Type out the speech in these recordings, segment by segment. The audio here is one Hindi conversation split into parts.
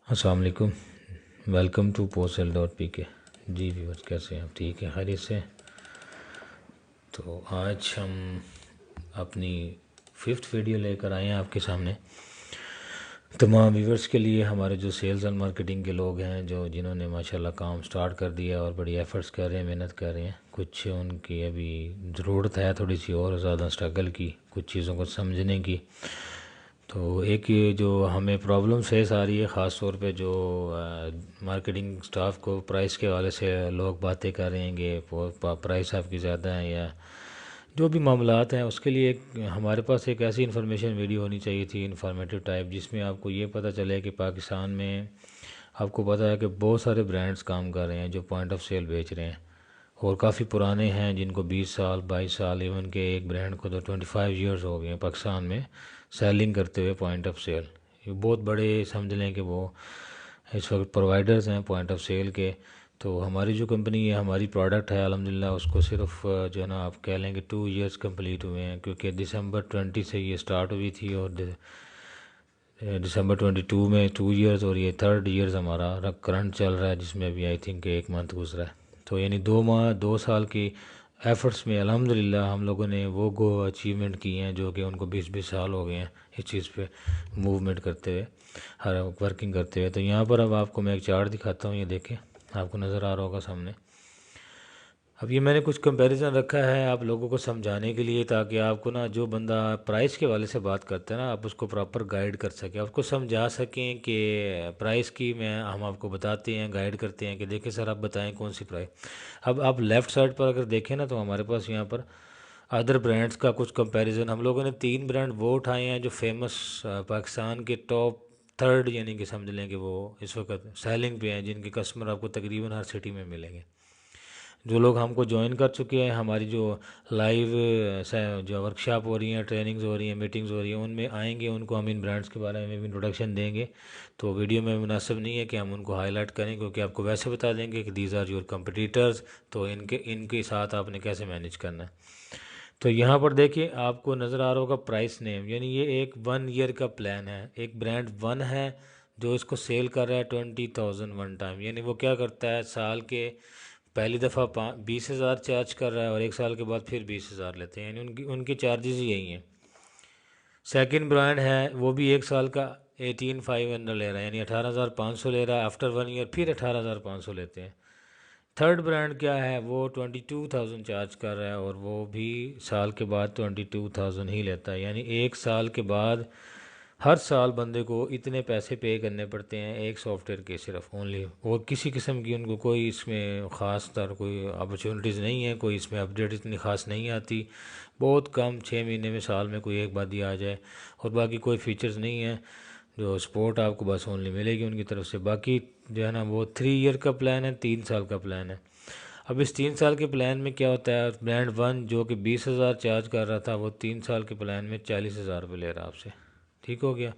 अस्सलाम वालेकुम। Welcome to postal.pk। Ji viewers, कैसे हैं आप? ठीक है, खैरियत से। तो आज हम अपनी फिफ्थ वीडियो लेकर आए हैं आपके सामने। तमाम व्यूअर्स के लिए, हमारे जो सेल्स एंड मार्केटिंग के लोग हैं, जो जिन्होंने माशाल्लाह काम स्टार्ट कर दिया और बड़ी एफ़र्ट्स कर रहे हैं, मेहनत कर रहे हैं। कुछ उनकी अभी ज़रूरत है थोड़ी सी और ज़्यादा स्ट्रगल की, कुछ चीज़ों को समझने की। तो एक ये जो हमें प्रॉब्लम फेस आ रही है, ख़ास तौर पे जो मार्केटिंग स्टाफ को प्राइस के हवाले से लोग बातें कर रहे हैं कि प्राइस आपकी ज़्यादा है, या जो भी मामलात हैं, उसके लिए हमारे पास एक ऐसी इन्फॉर्मेशन वीडियो होनी चाहिए थी, इन्फॉर्मेटिव टाइप, जिसमें आपको ये पता चले कि पाकिस्तान में आपको पता है कि बहुत सारे ब्रांड्स काम कर रहे हैं जो पॉइंट ऑफ सेल बेच रहे हैं, और काफ़ी पुराने हैं, जिनको 20 साल 22 साल, इवन के एक ब्रांड को तो 25 ईयर्स हो गए हैं पाकिस्तान में सेलिंग करते हुए पॉइंट ऑफ सेल। ये बहुत बड़े समझ लें कि वो इस वक्त प्रोवाइडर्स हैं पॉइंट ऑफ सेल के। तो हमारी जो कंपनी है, हमारी प्रोडक्ट है अल्हम्दुलिल्लाह, उसको सिर्फ जो है ना, आप कह लें कि 2 इयर्स कंप्लीट हुए हैं, क्योंकि दिसंबर 20 से ये स्टार्ट हुई थी और दिसंबर 22 में 2 इयर्स, और ये 3rd ईयर्स हमारा करंट चल रहा है, जिसमें अभी आई थिंक 1 मंथ गुजरा है। तो यानी 2 साल की एफ़र्ट्स में अल्हम्दुलिल्लाह हम लोगों ने वो अचीवमेंट किए हैं, जो कि उनको 20-20 साल हो गए हैं इस चीज़ पे मूवमेंट करते हुए, हर वर्किंग करते हुए। तो यहाँ पर अब आपको मैं एक चार्ट दिखाता हूँ, ये देखें, आपको नज़र आ रहा होगा सामने। अब ये मैंने कुछ कंपैरिजन रखा है आप लोगों को समझाने के लिए, ताकि आपको ना, जो बंदा प्राइस के वाले से बात करता है ना, आप उसको प्रॉपर गाइड कर सकें, आपको समझा सकें कि प्राइस की हम आपको बताते हैं, गाइड करते हैं कि देखिए सर, आप बताएं कौन सी प्राइस। अब आप लेफ़्ट साइड पर अगर देखें ना, तो हमारे पास यहाँ पर अदर ब्रांड्स का कुछ कंपैरिजन, हम लोगों ने 3 ब्रांड वो उठाए हैं जो फेमस पाकिस्तान के टॉप 3rd, यानी कि समझ लें कि वो इस वक्त सेलिंग पे हैं, जिनके कस्टमर आपको तकरीबन हर सिटी में मिलेंगे। जो लोग हमको ज्वाइन कर चुके हैं, हमारी जो लाइव जो वर्कशॉप हो रही हैं, ट्रेनिंग्स हो रही हैं, मीटिंग्स हो रही हैं, उनमें आएंगे, उनको हम इन ब्रांड्स के बारे में भी इंट्रोडक्शन देंगे। तो वीडियो में मुनासिब नहीं है कि हम उनको हाईलाइट करें, क्योंकि आपको वैसे बता देंगे कि दीज आर योर कंपटीटर्स, तो इनके साथ आपने कैसे मैनेज करना है। तो यहाँ पर देखिए, आपको नज़र आ रहा होगा प्राइस नेम, यानी ये एक 1 ईयर का प्लान है। एक ब्रांड 1 है जो इसको सेल कर रहा है 20,000 वन टाइम, यानी वो क्या करता है, साल के पहली दफ़ा 20,000 चार्ज कर रहा है, और 1 साल के बाद फिर 20,000 लेते हैं, यानी उनकी उनके चार्जेस ही यही हैं। सेकंड ब्रांड है, वो भी 1 साल का 18,500 ले रहा है, यानी 18,500 ले रहा है। आफ्टर 1 ईयर फिर 18,500 लेते हैं। थर्ड ब्रांड क्या है, वो 22,000 चार्ज कर रहा है, और वो भी साल के बाद 22,000 ही लेता है, यानी 1 साल के बाद हर साल बंदे को इतने पैसे पे करने पड़ते हैं एक सॉफ्टवेयर के, सिर्फ ओनली। और किसी किस्म की उनको कोई इसमें ख़ास तर कोई अपॉर्चुनिटीज़ नहीं है, कोई इसमें अपडेट इतनी ख़ास नहीं आती, बहुत कम, 6 महीने में, साल में कोई एक बार दिया आ जाए, और बाकी कोई फीचर्स नहीं है। जो सपोर्ट आपको बस ओनली मिलेगी उनकी तरफ से। बाकी जो है ना, वो 3 ईयर का प्लान है, 3 साल का प्लान है। अब इस 3 साल के प्लान में क्या होता है, ब्रांड 1 जो कि 20,000 चार्ज कर रहा था, वो 3 साल के प्लान में 40,000 रुपये ले रहा है आपसे, ठीक हो गया।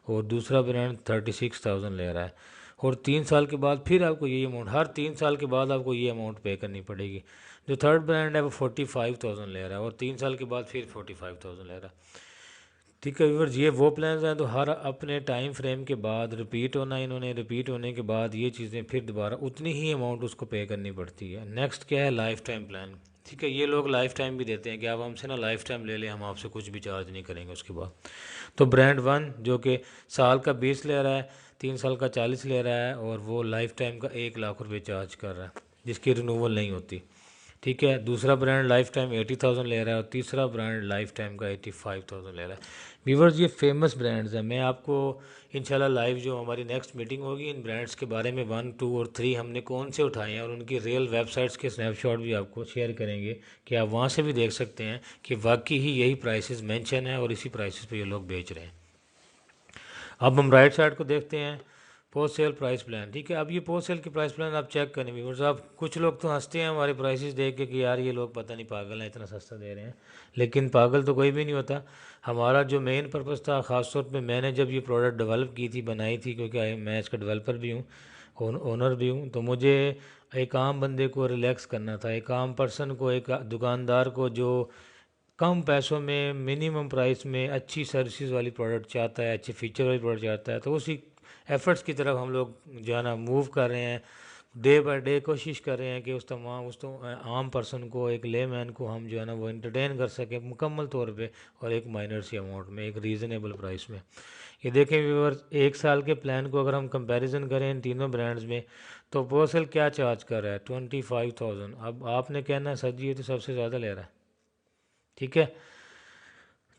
और दूसरा ब्रांड 36,000 ले रहा है, और 3 साल के बाद फिर आपको यही अमाउंट, हर 3 साल के बाद आपको ये अमाउंट पे करनी पड़ेगी। जो थर्ड ब्रांड है वो 45,000 ले रहा है, और 3 साल के बाद फिर 45,000 ले रहा है। ठीक है व्यूअर्स, ये वो प्लान्स हैं, तो हर अपने टाइम फ्रेम के बाद रिपीट होना, इन्होंने रिपीट होने के बाद ये चीज़ें फिर दोबारा उतनी ही अमाउंट उसको पे करनी पड़ती है। नेक्स्ट क्या है, लाइफ टाइम प्लान। ठीक है, ये लोग लाइफ टाइम भी देते हैं कि आप हमसे ना लाइफ टाइम ले लें, हम आपसे कुछ भी चार्ज नहीं करेंगे उसके बाद। तो ब्रांड 1 जो कि साल का 20 ले रहा है, 3 साल का 40 ले रहा है, और वो लाइफ टाइम का 1 लाख रुपये चार्ज कर रहा है, जिसकी रिन्यूअल नहीं होती। ठीक है, दूसरा ब्रांड लाइफ टाइम 80,000 ले रहा है, और तीसरा ब्रांड लाइफ टाइम का 85,000 ले रहा है। व्यूवर्स, ये फेमस ब्रांड्स हैं। मैं आपको इंशाल्लाह लाइव जो हमारी नेक्स्ट मीटिंग होगी, इन ब्रांड्स के बारे में 1, 2 और 3 हमने कौन से उठाए हैं, और उनकी रियल वेबसाइट्स के स्नैपशॉट भी आपको शेयर करेंगे, कि आप वहाँ से भी देख सकते हैं कि वाकई ही यही प्राइसेस मेंशन है, और इसी प्राइसेस पे ये लोग बेच रहे हैं। अब हम राइट साइड को देखते हैं, पोस्ट सेल प्राइस प्लान। ठीक है, अब ये पोस्ट सेल के प्राइस प्लान आप चेक करें व्यूअर्स। आप कुछ लोग तो हंसते हैं हमारे प्राइसेस देख के कि यार ये लोग पता नहीं पागल हैं, इतना सस्ता दे रहे हैं, लेकिन पागल तो कोई भी नहीं होता। हमारा जो मेन पर्पज़ था, ख़ासतौर पे मैंने जब ये प्रोडक्ट डेवलप की थी, बनाई थी, क्योंकि मैं इसका डेवलपर भी हूँ, ओनर भी हूँ, तो मुझे एक आम बंदे को रिलैक्स करना था, एक आम पर्सन को, एक दुकानदार को, जो कम पैसों में मिनिमम प्राइस में अच्छी सर्विसेज वाली प्रोडक्ट चाहता है, अच्छे फीचर वाली प्रोडक्ट चाहता है, तो उसी एफ़र्ट्स की तरफ हम लोग जो है ना मूव कर रहे हैं, डे बाय डे कोशिश कर रहे हैं कि आम पर्सन को, एक लेमैन को हम जो है ना वो एंटरटेन कर सकें मुकम्मल तौर पे, और एक माइनर सी अमाउंट में, एक रीज़नेबल प्राइस में। ये देखें व्यूअर्स, 1 साल के प्लान को अगर हम कंपैरिजन करें इन तीनों ब्रांड्स में, तो पोर्सल क्या चार्ज कर रहा है 25,000। अब आपने कहना है सर जी ये तो सबसे ज़्यादा ले रहा है। ठीक है,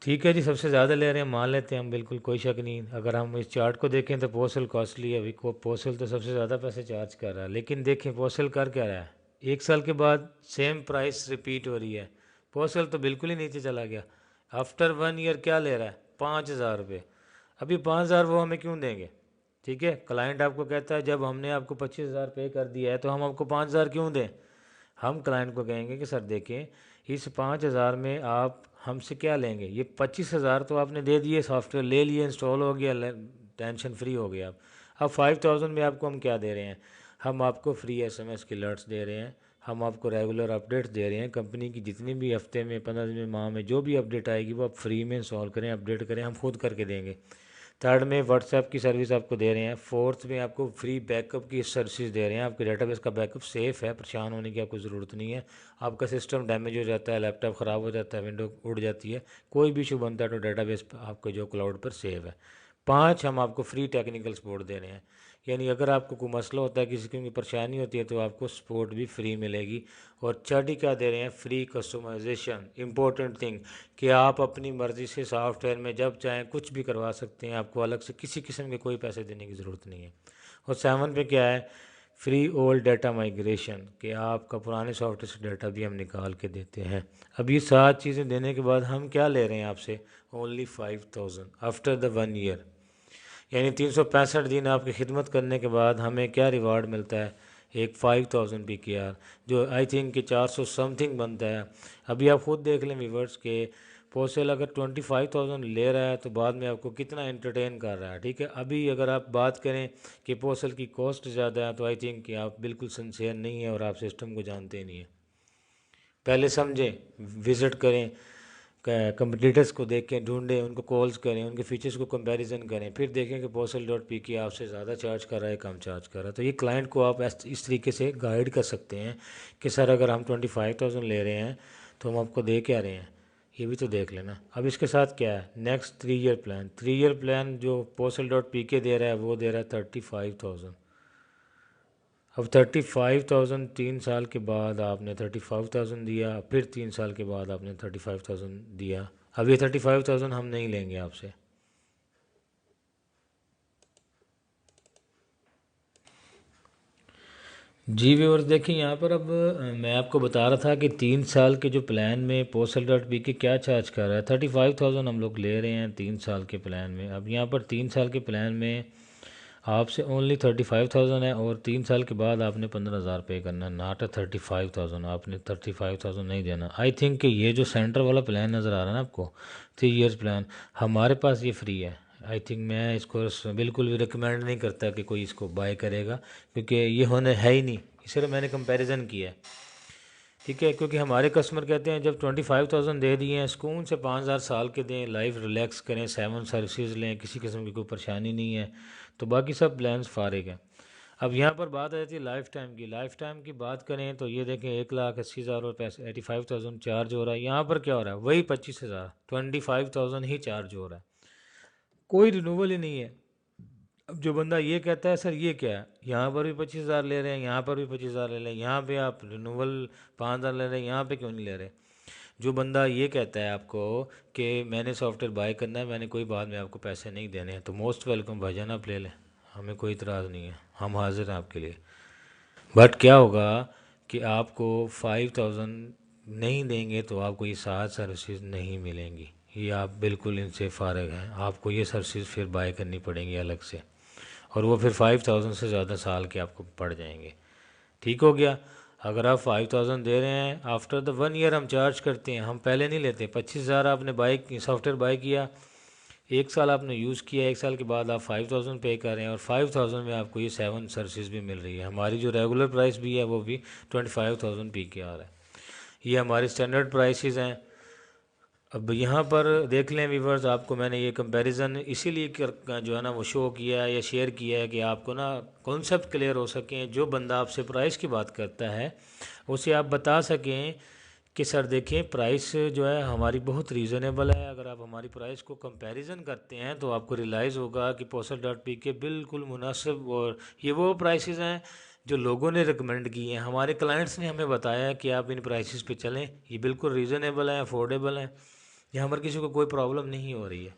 ठीक है जी, सबसे ज़्यादा ले रहे हैं, मान लेते हैं हम, बिल्कुल कोई शक नहीं। अगर हम इस चार्ट को देखें तो पोर्सल कॉस्टली है, अभी को पोर्सल तो सबसे ज़्यादा पैसे चार्ज कर रहा है। लेकिन देखें पोर्सल कर क्या रहा है, 1 साल के बाद सेम प्राइस रिपीट हो रही है, पोर्सल तो बिल्कुल ही नीचे चला गया। आफ्टर 1 ईयर क्या ले रहा है, 5,000 रुपये। अभी 5,000 वो हमें क्यों देंगे? ठीक है, क्लाइंट आपको कहता है जब हमने आपको 25,000 पे कर दिया है तो हम आपको 5,000 क्यों दें? हम क्लाइंट को कहेंगे कि सर देखें, इस 5,000 में आप हमसे क्या लेंगे? ये 25,000 तो आपने दे दिए, सॉफ्टवेयर ले लिए, इंस्टॉल हो गया, टेंशन फ्री हो गया। अब 5,000 में आपको हम क्या दे रहे हैं? हम आपको फ्री SMS के अलर्ट्स दे रहे हैं, हम आपको रेगुलर अपडेट्स दे रहे हैं। कंपनी की जितनी भी हफ्ते में, 15 दिन में, माह में जो भी अपडेट आएगी वो आप फ्री में इंस्टॉल करें, अपडेट करें, हम खुद करके देंगे। थर्ड में व्हाट्सएप की सर्विस आपको दे रहे हैं। फोर्थ में आपको फ्री बैकअप की सर्विस दे रहे हैं, आपके डेटाबेस का बैकअप सेफ़ है, परेशान होने की आपको ज़रूरत नहीं है। आपका सिस्टम डैमेज हो जाता है, लैपटॉप ख़राब हो जाता है, विंडो उड़ जाती है, कोई भी इशू बनता है तो डेटाबेस आपके जो क्लाउड पर सेव है। 5, हम आपको फ्री टेक्निकल सपोर्ट दे रहे हैं, यानी अगर आपको कोई मसला होता है, किसी की परेशानी होती है तो आपको सपोर्ट भी फ्री मिलेगी। और छठी क्या दे रहे हैं, फ्री कस्टमाइजेशन। इंपॉर्टेंट थिंग कि आप अपनी मर्ज़ी से सॉफ्टवेयर में जब चाहें कुछ भी करवा सकते हैं, आपको अलग से किसी किस्म के कोई पैसे देने की ज़रूरत नहीं है। और 7 पे क्या है, फ्री ओल्ड डाटा माइग्रेशन, कि आपका पुराने सॉफ्टवेयर से डाटा भी हम निकाल के देते हैं। अब ये 7 चीज़ें देने के बाद हम क्या ले रहे हैं आपसे, ओनली 5,000 आफ्टर द 1 ईयर, यानी 365 दिन आपकी खिदमत करने के बाद हमें क्या रिवार्ड मिलता है, एक 5,000 PKR, जो आई थिंक कि 400 समथिंग बनता है। अभी आप खुद देख लें व्यूवर्स के पोर्सल अगर 25,000 ले रहा है तो बाद में आपको कितना एंटरटेन कर रहा है। ठीक है, अभी अगर आप बात करें कि पोर्सल की कॉस्ट ज़्यादा है तो आई थिंक कि आप बिल्कुल सिंसियर नहीं है और आप सिस्टम को जानते ही नहीं है। पहले समझें, विज़िट करें, कंपटीटर्स को देखें, ढूंढें, उनको कॉल्स करें, उनके फीचर्स को कंपैरिजन करें, फिर देखें कि Postal.pk आपसे ज़्यादा चार्ज कर रहा है, कम चार्ज कर रहा है। तो ये क्लाइंट को आप इस तरीके से गाइड कर सकते हैं कि सर अगर हम 25,000 ले रहे हैं तो हम आपको दे क्या रहे हैं, ये भी तो देख लेना। अब इसके साथ क्या है, next 3 year plan. 3 year plan जो Postal.pk दे रहा है वो दे रहा है 35,000। अब 35,000, 3 साल के बाद आपने 35,000 दिया, फिर 3 साल के बाद आपने 35,000 दिया। अब ये 35,000 हम नहीं लेंगे आपसे। जी व्यूअर्स देखिए यहाँ पर, अब मैं आपको बता रहा था कि 3 साल के जो प्लान में Postal.pk क्या चार्ज कर रहा है, 35,000 हम लोग ले रहे हैं 3 साल के प्लान में। अब यहाँ पर 3 साल के प्लान में आपसे ओनली 35,000 है, और 3 साल के बाद आपने 15,000 पे करना, नॉट 35,000। आपने 35,000 नहीं देना। आई थिंक कि ये जो सेंटर वाला प्लान नज़र आ रहा है ना आपको, 3 ईयर्स प्लान, हमारे पास ये फ्री है। आई थिंक मैं इसको बिल्कुल भी रिकमेंड नहीं करता कि कोई इसको बाय करेगा, क्योंकि ये होने है ही नहीं, सिर्फ मैंने कंपैरिजन किया है। ठीक है, क्योंकि हमारे कस्टमर कहते हैं जब 25,000 दे दिए हैं, सुकून से 5,000 साल के दें, लाइफ रिलैक्स करें, 7 सर्विसेज लें, किसी किस्म की कोई परेशानी नहीं है, तो बाकी सब प्लान्स फारिग हैं। अब यहाँ पर बात आ जाती है लाइफ टाइम की। लाइफ टाइम की बात करें तो ये देखें 1,80,000 और पैसे 85,000 चार्ज हो रहा है। यहाँ पर क्या हो रहा है, वही 25,000, 25,000 ही चार्ज हो रहा है, कोई रिन्यूअल ही नहीं है। अब जो बंदा ये कहता है सर ये क्या है, यहाँ पर भी 25,000 ले रहे हैं, यहाँ पर भी 25,000 ले रहे हैं, यहाँ पे आप रिन्यूअल 5,000 ले रहे हैं, यहाँ पे क्यों नहीं ले रहे? जो बंदा ये कहता है आपको कि मैंने सॉफ्टवेयर बाय करना है, मैंने कोई बाद में आपको पैसे नहीं देने हैं, तो मोस्ट वेलकम भाईजान, आप ले लें, हमें कोई इतराज़ नहीं है, हम हाजिर हैं आपके लिए। बट क्या होगा कि आपको 5,000 नहीं देंगे तो आपको ये 7 सर्विसेज नहीं मिलेंगी, ये आप बिल्कुल इनसे फारिग हैं, आपको ये सर्विसेज फिर बाय करनी पड़ेंगी अलग से, और वो फिर 5,000 से ज़्यादा साल के आपको पड़ जाएंगे। ठीक हो गया। अगर आप 5,000 दे रहे हैं, आफ्टर द 1 ईयर हम चार्ज करते हैं, हम पहले नहीं लेते। 25,000 आपने सॉफ्टवेयर बाय किया, 1 साल आपने यूज़ किया, 1 साल के बाद आप 5,000 पे कर रहे हैं, और 5,000 में आपको ये 7 सर्विसेज भी मिल रही है। हमारी जो रेगुलर प्राइस भी है वो भी 25,000 PKR है, ये हमारी स्टैंडर्ड प्राइसेस हैं। अब यहाँ पर देख लें व्यूवर्स, आपको मैंने ये कंपैरिजन इसीलिए जो है ना वो शो किया है या शेयर किया है कि आपको ना कॉन्सेप्ट क्लियर हो सकें। जो बंदा आपसे प्राइस की बात करता है उसे आप बता सकें कि सर देखें प्राइस जो है हमारी बहुत रीज़नेबल है। अगर आप हमारी प्राइस को कंपैरिजन करते हैं तो आपको रियलाइज़ होगा कि Postle.pk बिल्कुल मुनासिब, और ये वो प्राइसेस हैं जो लोगों ने रिकमेंड किए हैं, हमारे क्लाइंट्स ने हमें बताया कि आप इन प्राइसेस पे चलें, ये बिल्कुल रीज़नेबल हैं, अफोर्डेबल हैं, यहाँ पर किसी को कोई प्रॉब्लम नहीं हो रही है।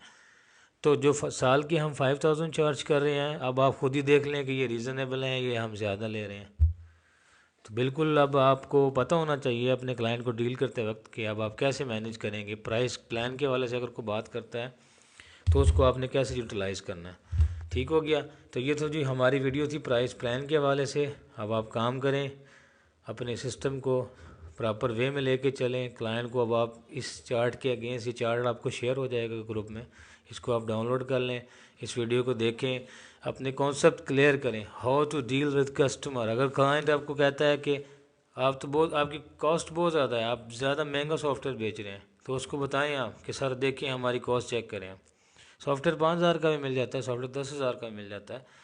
तो जो साल की हम 5000 चार्ज कर रहे हैं, अब आप खुद ही देख लें कि ये रीज़नेबल हैं, ये हम ज़्यादा ले रहे हैं। तो बिल्कुल अब आपको पता होना चाहिए अपने क्लाइंट को डील करते वक्त कि अब आप कैसे मैनेज करेंगे। प्राइस प्लान के हवाले से अगर कोई बात करता है तो उसको आपने कैसे यूटिलाइज़ करना है। ठीक हो गया। तो ये तो जी हमारी वीडियो थी प्राइस प्लान के हवाले से। अब आप काम करें, अपने सिस्टम को प्रॉपर वे में लेके चलें क्लाइंट को। अब आप इस चार्ट के अगेंस्ट, ये चार्ट आपको शेयर हो जाएगा ग्रुप में, इसको आप डाउनलोड कर लें, इस वीडियो को देखें, अपने कॉन्सेप्ट क्लियर करें, how to deal with customer. अगर क्लाइंट आपको कहता है कि आप तो बहुत, आपकी कॉस्ट बहुत ज़्यादा है, आप ज़्यादा महंगा सॉफ्टवेयर बेच रहे हैं, तो उसको बताएं आप कि सर देखिए हमारी कॉस्ट चेक करें। सॉफ्टवेयर 5000 का भी मिल जाता है, सॉफ्टवेयर 10,000 का भी मिल जाता है।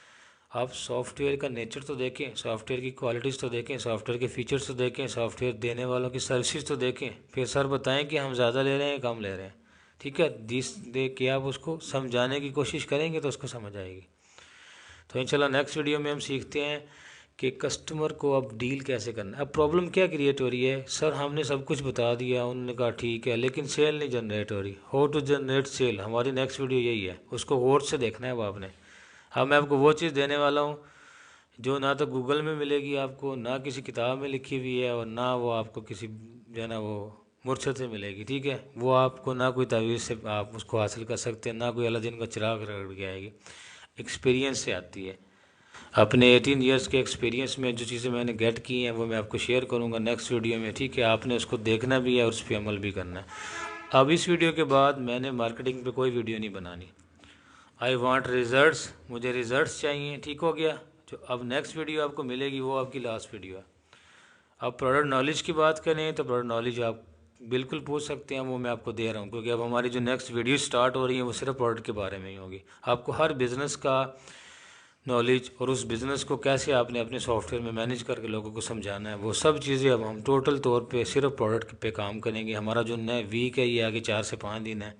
आप सॉफ्टवेयर का नेचर तो देखें, सॉफ्टवेयर की क्वालिटीज़ तो देखें, सॉफ्टवेयर के फीचर्स तो देखें, सॉफ्टवेयर देने वालों की सर्विस तो देखें, फिर सर बताएं कि हम ज़्यादा ले रहे हैं कम ले रहे हैं। ठीक है, दिस देख के आप उसको समझाने की कोशिश करेंगे तो उसको समझ आएगी। तो इंशाल्लाह नेक्स्ट वीडियो में हम सीखते हैं कि कस्टमर को अब डील कैसे करना है। अब प्रॉब्लम क्या क्रिएट हो रही है, सर हमने सब कुछ बता दिया, उन्होंने कहा ठीक है, लेकिन सेल नहीं जनरेट हो रही। हाउ टू जनरेट सेल, हमारी नेक्स्ट वीडियो यही है, उसको गौर से देखना है वो आपने। अब मैं आपको वो चीज़ देने वाला हूँ जो ना तो गूगल में मिलेगी आपको, ना किसी किताब में लिखी हुई है, और ना वो आपको किसी जो है ना वो मुर्शद से मिलेगी। ठीक है, वो आपको ना कोई तावीज़ से आप उसको हासिल कर सकते हैं, ना कोई अलादीन का चिराग रगड़ के आएगी, एक्सपीरियंस से आती है। अपने 18 ईयर्स के एक्सपीरियंस में जो चीज़ें मैंने गेट की हैं वो मैं आपको शेयर करूँगा नेक्स्ट वीडियो में। ठीक है, आपने उसको देखना भी है और उस पर अमल भी करना है। अब इस वीडियो के बाद मैंने मार्केटिंग पे कोई वीडियो नहीं बनानी। आई वांट रिजल्ट्स, मुझे रिजल्ट्स चाहिए। ठीक हो गया। जो अब नेक्स्ट वीडियो आपको मिलेगी वो आपकी लास्ट वीडियो है। अब प्रोडक्ट नॉलेज की बात करें तो प्रोडक्ट नॉलेज आप बिल्कुल पूछ सकते हैं, वो मैं आपको दे रहा हूँ, क्योंकि अब हमारी जो नेक्स्ट वीडियो स्टार्ट हो रही है वो सिर्फ प्रोडक्ट के बारे में ही होगी। आपको हर बिज़नेस का नॉलेज और उस बिज़नेस को कैसे आपने अपने सॉफ्टवेयर में मैनेज करके लोगों को समझाना है, वो सब चीज़ें अब हम टोटल तौर पे सिर्फ प्रोडक्ट पे काम करेंगे। हमारा जो नया वीक है ये आगे 4 से 5 दिन है।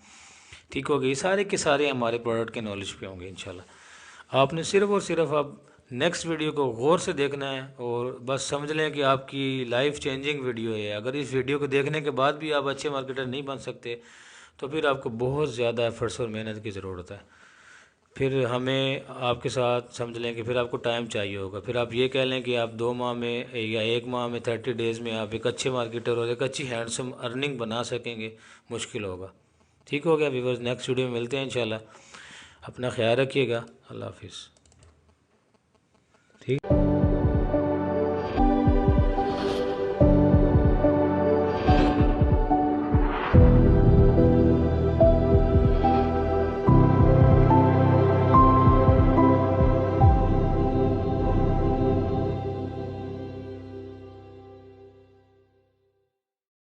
ठीक हो गई, सारे के सारे हमारे प्रोडक्ट के नॉलेज पे होंगे इंशाल्लाह। आपने सिर्फ और सिर्फ अब नेक्स्ट वीडियो को गौर से देखना है और बस समझ लें कि आपकी लाइफ चेंजिंग वीडियो है। अगर इस वीडियो को देखने के बाद भी आप अच्छे मार्केटर नहीं बन सकते तो फिर आपको बहुत ज़्यादा एफर्ट्स और मेहनत की ज़रूरत है। फिर हमें आपके साथ समझ लें कि फिर आपको टाइम चाहिए होगा। फिर आप ये कह लें कि आप 2 माह में या 1 माह में 30 डेज़ में आप एक अच्छे मार्केटर और एक अच्छी हैंडसम अर्निंग बना सकेंगे, मुश्किल होगा। ठीक हो गया व्यूअर्स, नेक्स्ट वीडियो में मिलते हैं इंशाल्लाह। अपना ख्याल रखिएगा, अल्लाह हाफिज़। ठीक।